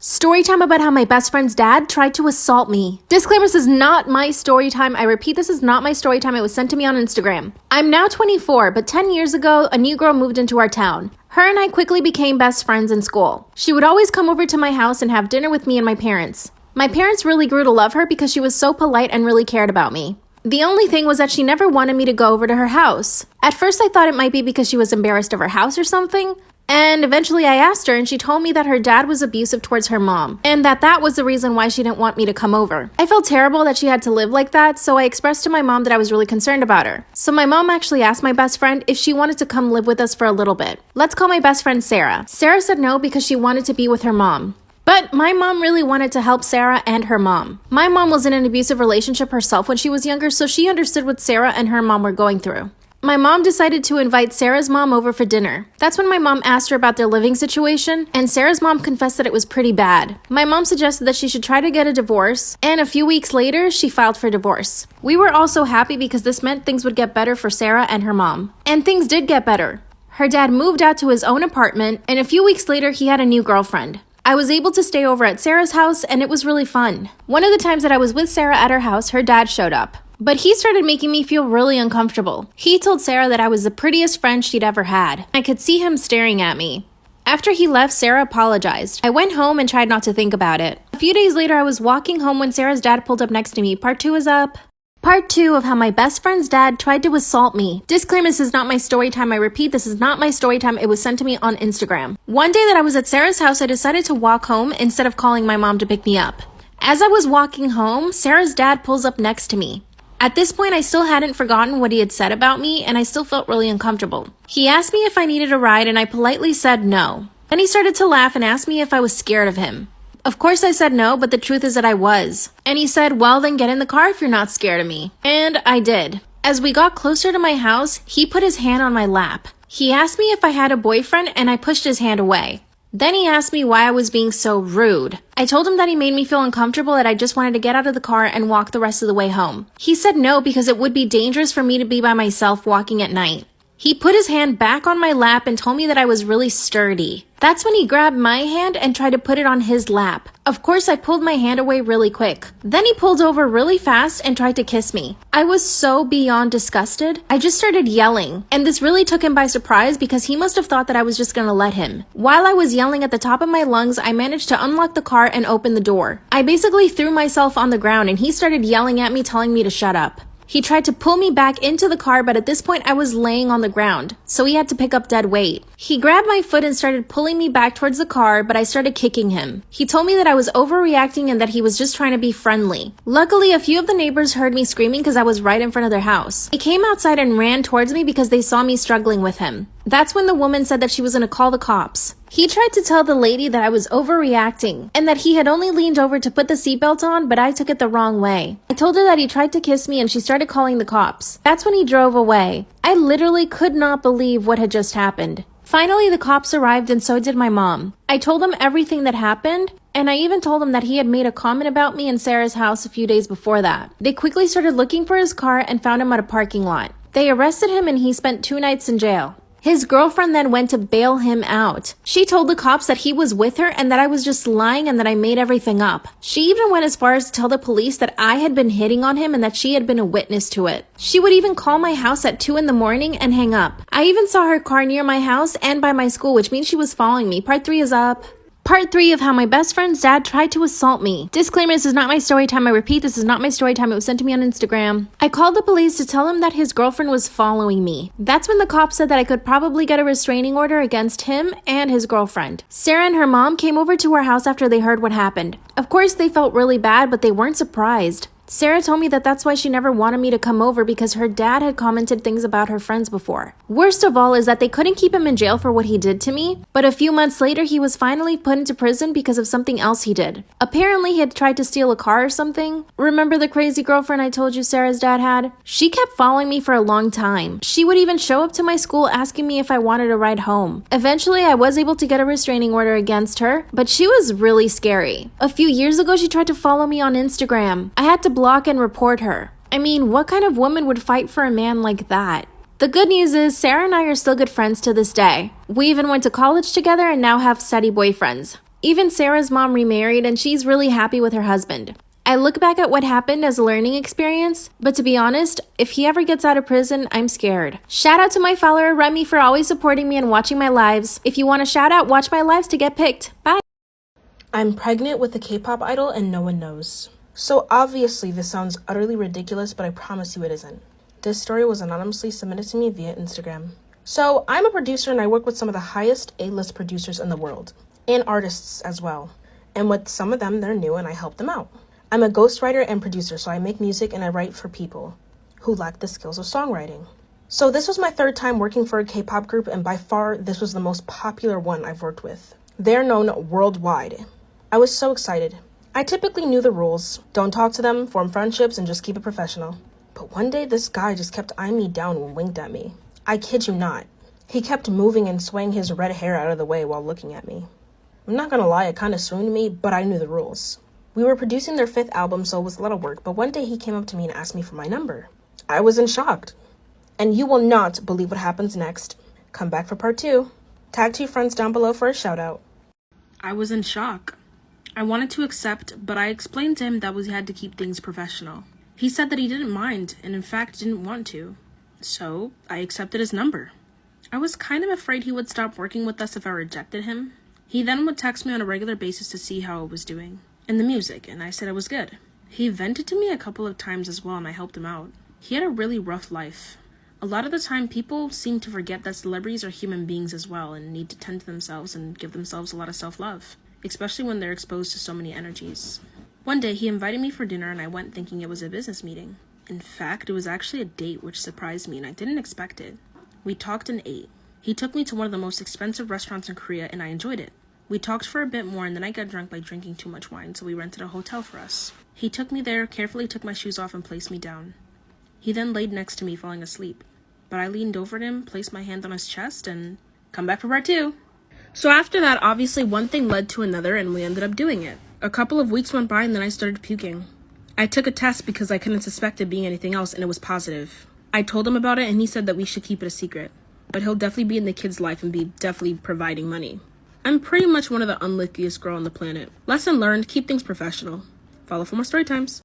Story time about how my best friend's dad tried to assault me. Disclaimer, this is not my story time. I repeat, this is not my story time. It was sent to me on Instagram. I'm now 24, but 10 years ago, a new girl moved into our town. Her and I quickly became best friends in school. She would always come over to my house and have dinner with me and my parents. My parents really grew to love her because she was so polite and really cared about me. The only thing was that she never wanted me to go over to her house. At first, I thought it might be because she was embarrassed of her house or something. And eventually I asked her and she told me that her dad was abusive towards her mom and that was the reason why she didn't want me to come over. I felt terrible that she had to live like that, so I expressed to my mom that I was really concerned about her. So my mom actually asked my best friend if she wanted to come live with us for a little bit. Let's call my best friend Sarah. Sarah said no because she wanted to be with her mom. But my mom really wanted to help Sarah and her mom. My mom was in an abusive relationship herself when she was younger, so she understood what Sarah and her mom were going through. My mom decided to invite Sarah's mom over for dinner. That's when my mom asked her about their living situation, and Sarah's mom confessed that it was pretty bad. My mom suggested that she should try to get a divorce, and a few weeks later, she filed for divorce. We were all so happy because this meant things would get better for Sarah and her mom. And things did get better. Her dad moved out to his own apartment, and a few weeks later, he had a new girlfriend. I was able to stay over at Sarah's house, and it was really fun. One of the times that I was with Sarah at her house, her dad showed up. But he started making me feel really uncomfortable. He told Sarah that I was the prettiest friend she'd ever had. I could see him staring at me. After he left, Sarah apologized. I went home and tried not to think about it. A few days later, I was walking home when Sarah's dad pulled up next to me. Part 2 is up. Part 2 of how my best friend's dad tried to assault me. Disclaimer, this is not my story time. I repeat, this is not my story time. It was sent to me on Instagram. One day that I was at Sarah's house, I decided to walk home instead of calling my mom to pick me up. As I was walking home, Sarah's dad pulls up next to me. At this point, I still hadn't forgotten what he had said about me, and I still felt really uncomfortable. He asked me if I needed a ride, and I politely said no. Then he started to laugh and asked me if I was scared of him. Of course I said no, but the truth is that I was. And he said, well, then get in the car if you're not scared of me. And I did. As we got closer to my house, he put his hand on my lap. He asked me if I had a boyfriend, and I pushed his hand away. Then he asked me why I was being so rude. I told him that he made me feel uncomfortable, that I just wanted to get out of the car and walk the rest of the way home. He said no because it would be dangerous for me to be by myself walking at night. He put his hand back on my lap and told me that I was really sturdy. That's when he grabbed my hand and tried to put it on his lap. Of course, I pulled my hand away really quick. Then he pulled over really fast and tried to kiss me. I was so beyond disgusted. I just started yelling, and this really took him by surprise because he must have thought that I was just gonna let him. While I was yelling at the top of my lungs, I managed to unlock the car and open the door. I basically threw myself on the ground and he started yelling at me, telling me to shut up. He tried to pull me back into the car, but at this point I was laying on the ground, so he had to pick up dead weight. He grabbed my foot and started pulling me back towards the car, but I started kicking him. He told me that I was overreacting and that he was just trying to be friendly. Luckily, a few of the neighbors heard me screaming because I was right in front of their house. They came outside and ran towards me because they saw me struggling with him. That's when the woman said that she was going to call the cops. He tried to tell the lady that I was overreacting and that he had only leaned over to put the seatbelt on, but I took it the wrong way. I told her that he tried to kiss me and she started calling the cops. That's when he drove away. I literally could not believe what had just happened. Finally, the cops arrived and so did my mom. I told them everything that happened, and I even told him that he had made a comment about me in Sarah's house a few days before that. They quickly started looking for his car and found him at a parking lot. They arrested him and he spent 2 nights in jail. His girlfriend then went to bail him out. She told the cops that he was with her and that I was just lying and that I made everything up. She even went as far as to tell the police that I had been hitting on him and that she had been a witness to it. She would even call my house at 2 in the morning and hang up. I even saw her car near my house and by my school, which means she was following me. Part 3 is up. Part 3 of how my best friend's dad tried to assault me. Disclaimer, this is not my story time. I repeat, this is not my story time. It was sent to me on Instagram. I called the police to tell them that his girlfriend was following me. That's when the cops said that I could probably get a restraining order against him and his girlfriend. Sarah and her mom came over to our house after they heard what happened. Of course, they felt really bad, but they weren't surprised. Sarah told me that that's why she never wanted me to come over because her dad had commented things about her friends before. Worst of all is that they couldn't keep him in jail for what he did to me, but a few months later he was finally put into prison because of something else he did. Apparently he had tried to steal a car or something. Remember the crazy girlfriend I told you Sarah's dad had? She kept following me for a long time. She would even show up to my school asking me if I wanted a ride home. Eventually I was able to get a restraining order against her, but she was really scary. A few years ago she tried to follow me on Instagram. I had to block and report her. I mean, what kind of woman would fight for a man like that? The good news is Sarah and I are still good friends to this day. We even went to college together and now have steady boyfriends. Even Sarah's mom remarried and she's really happy with her husband. I look back at what happened as a learning experience, but to be honest, if he ever gets out of prison, I'm scared. Shout out to my follower Remy for always supporting me and watching my lives. If you want a shout out, watch my lives to get picked. Bye. I'm pregnant with a K-pop idol and no one knows. So obviously this sounds utterly ridiculous, but I promise you it isn't. This story was anonymously submitted to me via Instagram. So I'm a producer and I work with some of the highest A-list producers in the world, and artists as well. And with some of them, they're new and I help them out. I'm a ghostwriter and producer, so I make music and I write for people who lack the skills of songwriting. So this was my third time working for a K-pop group, and by far, this was the most popular one I've worked with. They're known worldwide. I was so excited. I typically knew the rules. Don't talk to them, form friendships, and just keep it professional. But one day, this guy just kept eyeing me down and winked at me. I kid you not. He kept moving and swaying his red hair out of the way while looking at me. I'm not gonna lie, it kinda swooned me, but I knew the rules. We were producing their 5th album, so it was a lot of work, but one day he came up to me and asked me for my number. I was in shock. And you will not believe what happens next. Come back for part 2. Tag 2 friends down below for a shout out. I was in shock. I wanted to accept, but I explained to him that we had to keep things professional. He said that he didn't mind, and in fact didn't want to. So, I accepted his number. I was kind of afraid he would stop working with us if I rejected him. He then would text me on a regular basis to see how I was doing. And the music, and I said it was good. He vented to me a couple of times as well, and I helped him out. He had a really rough life. A lot of the time, people seem to forget that celebrities are human beings as well and need to tend to themselves and give themselves a lot of self-love, especially when they're exposed to so many energies. One day, he invited me for dinner, and I went thinking it was a business meeting. In fact, it was actually a date, which surprised me, and I didn't expect it. We talked and ate. He took me to one of the most expensive restaurants in Korea, and I enjoyed it. We talked for a bit more, and then I got drunk by drinking too much wine, so we rented a hotel for us. He took me there, carefully took my shoes off, and placed me down. He then laid next to me, falling asleep. But I leaned over at him, placed my hand on his chest, and come back for part 2. So after that, obviously one thing led to another, and we ended up doing it. A couple of weeks went by, and then I started puking. I took a test because I couldn't suspect it being anything else, and it was positive. I told him about it, and he said that we should keep it a secret. But he'll definitely be in the kid's life and be definitely providing money. I'm pretty much one of the unluckiest girl on the planet. Lesson learned, keep things professional. Follow for more story times.